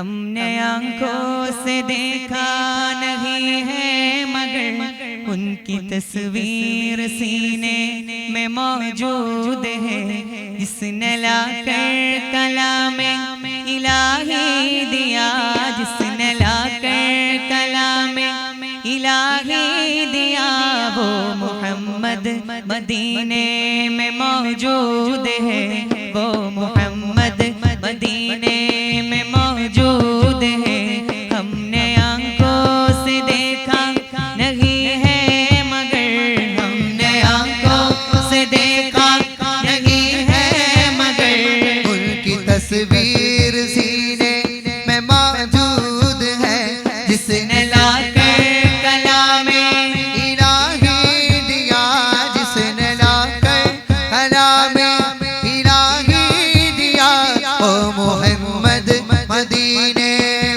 हमने आंखों से देखा नहीं है मगर उनकी तस्वीर सीने में मौजूद है। जिसने लाकर कलामे इलाही दिया, जिसने लाकर कलामे इलाही दिया, वो मोहम्मद मदीने में मौजूद है। वो मोहम्मद मदीने में मौजूद है। हमने आंखों से देखा नहीं है मगर, हमने आंखों से देखा नहीं है मगर उनकी तस्वीर सीने में मौजूद है। जिसने लाकर कलामे इलाही दिया, जिसने लाकर कलामे इलाही दिया, ओ मोहम्मद मदीने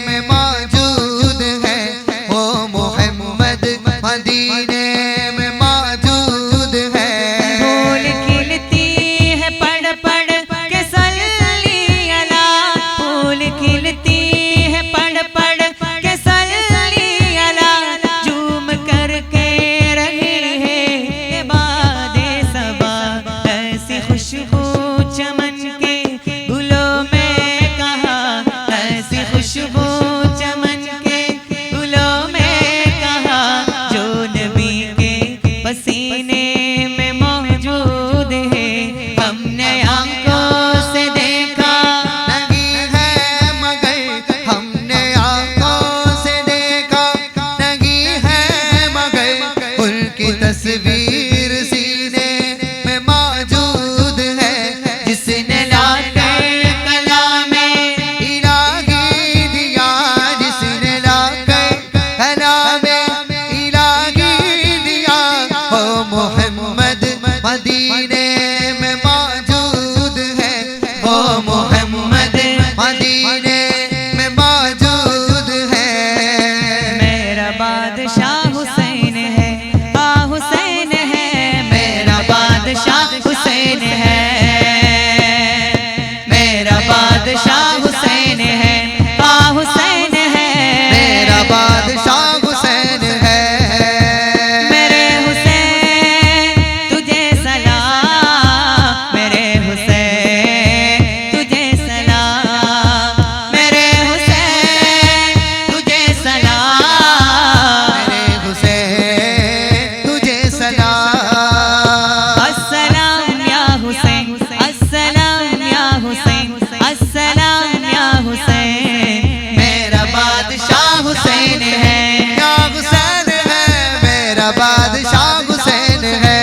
में मौजूद है। ओ मोहम्मद मदीने में मौजूद है। फूल खिलती है पढ़ पढ़ के सल्ली अला, फूल खिलती है पढ़ पढ़ के सल्ली अला, झूम करके रही है बादे सबा। ऐसी खुशबू चमन के गुलों में कहा, ऐसी खुशबू चमन के गुलों में कहा, जो नबी के पसीने में मौजूद है। हमने आंखों से देखा नहीं है मगर, हमने आंखों से देखा नहीं है मगर उनकी तस्वीर सीने में मौजूद है। जिसने लाकर कलामे इलाही दिया, जिसने लाकर कलामे इलाही दिया, ओ मोहम्मद मदीने में मौजूद है। ओ मोहम्मद मदीने में मौजूद है। मेरा बादशाह हुसैन है, आ हुसैन है, मेरा बादशाह हुसैन है, मेरा बादशाह हुसैन है, आ हुसैन है, मेरा बादशाह हुसैन है। मेरे हुसैन तुझे सलाम, मेरे हुसैन तुझे सलाम, मेरे हुसैन तुझे सलाम, मेरे हुसैन तुझे सलाम। अस्सलाम या हुसैन, अस्सलाम या हुसैन, अस्सलाम या हुसैन। मेरा बादशाह हुसैन है, या हुसैन है, मेरा बादशाह हुसैन है।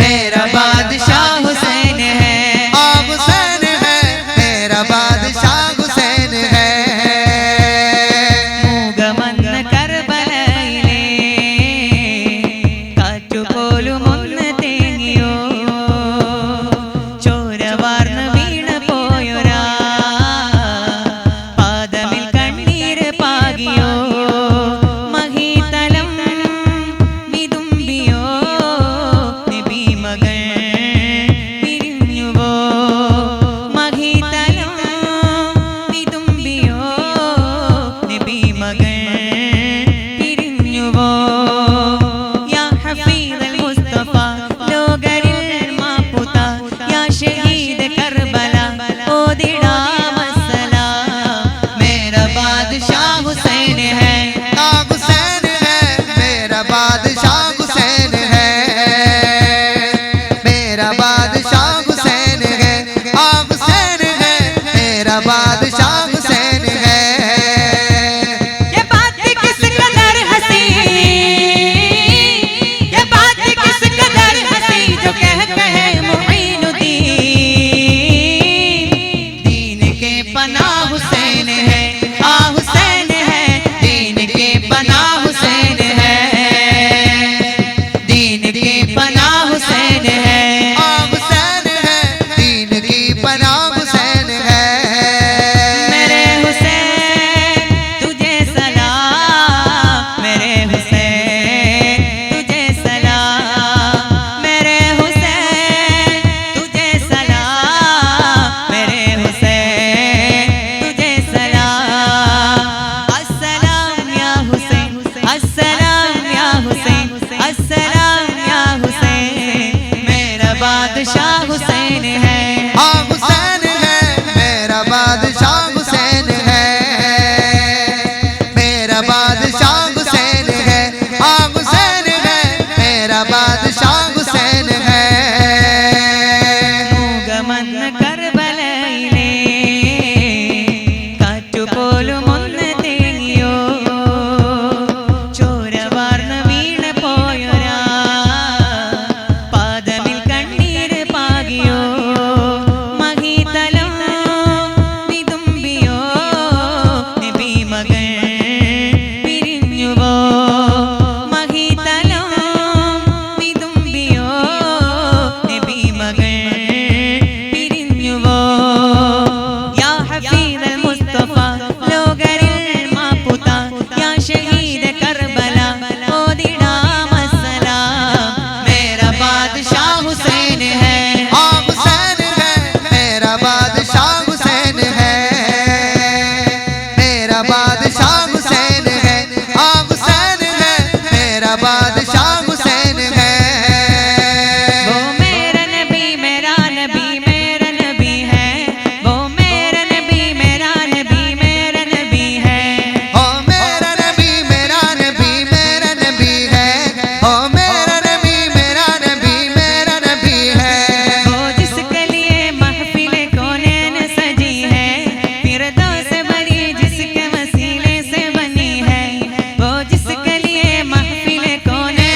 मेरा बादशाह हुसैन है, आ हुसैन है, मेरा बादशाह हुसैन है। മൂകമന്ന കർബലയിലെ കാറ്റുപോലും ഒന്ന് തേങ്ങിയോ, ചോരവാർന്ന് വീണ് പോയൊരാ പാദമിൽ കണ്ണീര് പാകിയോ, മഹീതലം വിതുമ്പിയോ, നബി മകൾ പിരിഞ്ഞുവോ, മഹീതലം വിതുമ്പിയോ, നബി മകൾ പിരിഞ്ഞുവോ. യാ ഹഫീദൽ മുസ്തഫ ലോകരിൽ മാപ്പുത, യാ ഷഹീദ് കർബല ഓദിടാം അസ്സലാം. मेरा बादशाह हुसैन है, आ हुसैन है, मेरा बादशाह हुसैन है। मेरा बादशाह हुसैन है, आ हुसैन है, मेरा बादशाह हुसैन है। ये बात किस कदर हंसी, ये बात किस कदर हंसी, जो कहे मुईनुद्दीन। दीन के पनाह हुसैन है, आ हुसैन है, दीन के पनाह हुसैन है, दीन के पनाह हुसैन है, आ हुसैन है, दीन की पनाह हुसैन है। हुसैन है, हाँ हुसैन है मेरा बादशाह हुसैन है, मेरा बादशाह हुसैन है, हाँ हुसैन है मेरा बादशाह हुसैन है। മൂകമന്ന കർബലയിലെ കാറ്റുപോലും ഒന്ന് തേങ്ങിയോ, ചോരവാർന്ന വീണ് പോയൊരാ പാദമിൽ കണ്ണീര് പാകിയോ, മഹീതലം വിതുമ്പിയോ, നബി മകൾ പിരിഞ്ഞുവോ, മഹീതലം വിതുമ്പിയോ, നബി മകൾ പിരിഞ്ഞുവോ. യാ ഹഫീദൽ മുസ്തഫ ലോകരിൽ മാപ്പുത, യാ ഷഹീദ കർബല ഓദിടാം അസ്സലാം. മേരാ ബാദശാ ഹുസൈൻ है, हाँ हुसैन है मेरा बादशाह हुसैन है, मेरा बादशाह हुसैन है, हाँ हुसैन है मेरा बादशाह हुसैन है। वो मेरा नबी मेरा नबी मेरा नबी है, वो मेरा नबी मेरा नबी मेरा नबी है, ओ मेरा नबी मेरा नबी मेरा नबी है, ओ मेरा नबी मेरा नबी मेरा नबी है। वो जिसके लिए महफिल कौनैन सजी है, फिरदौस भरी जिसके वसीले से बनी है, वो जिसके लिए महफिल कौनैन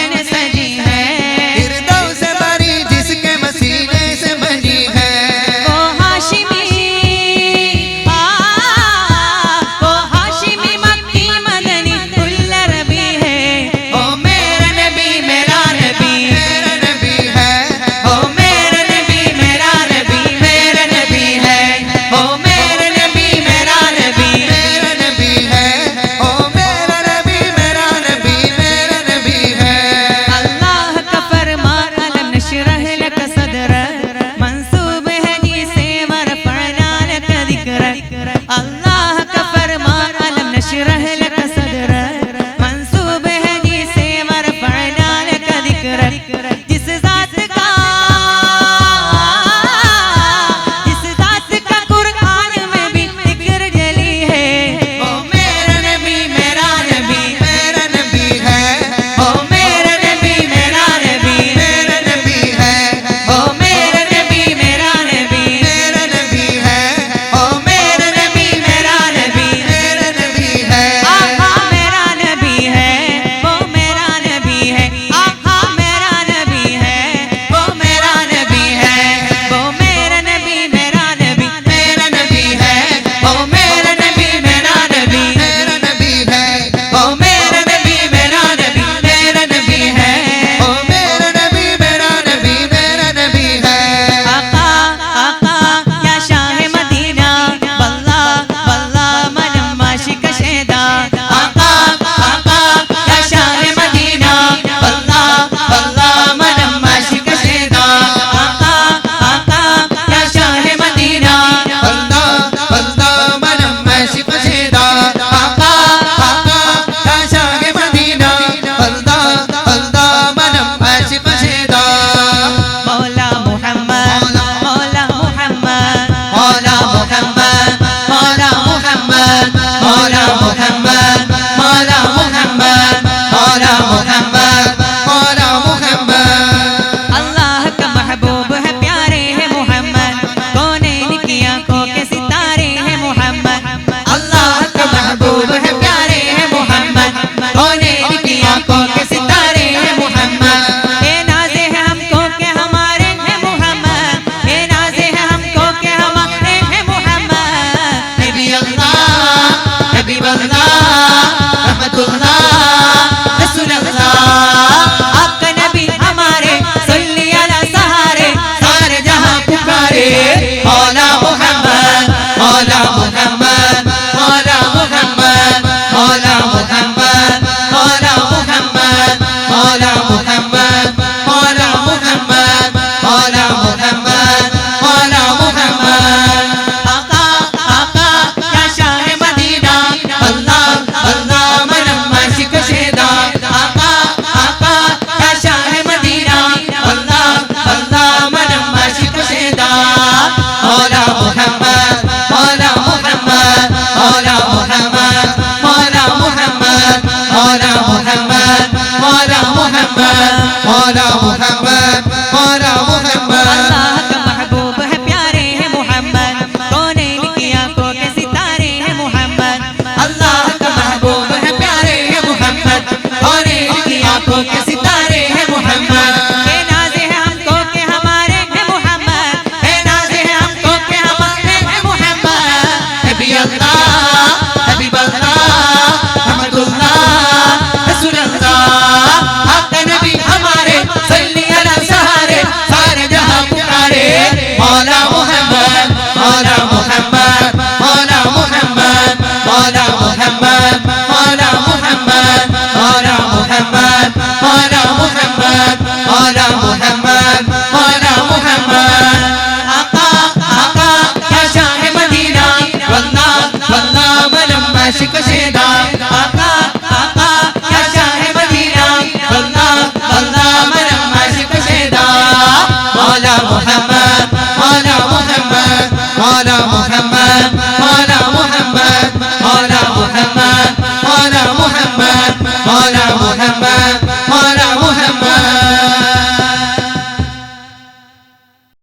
मौला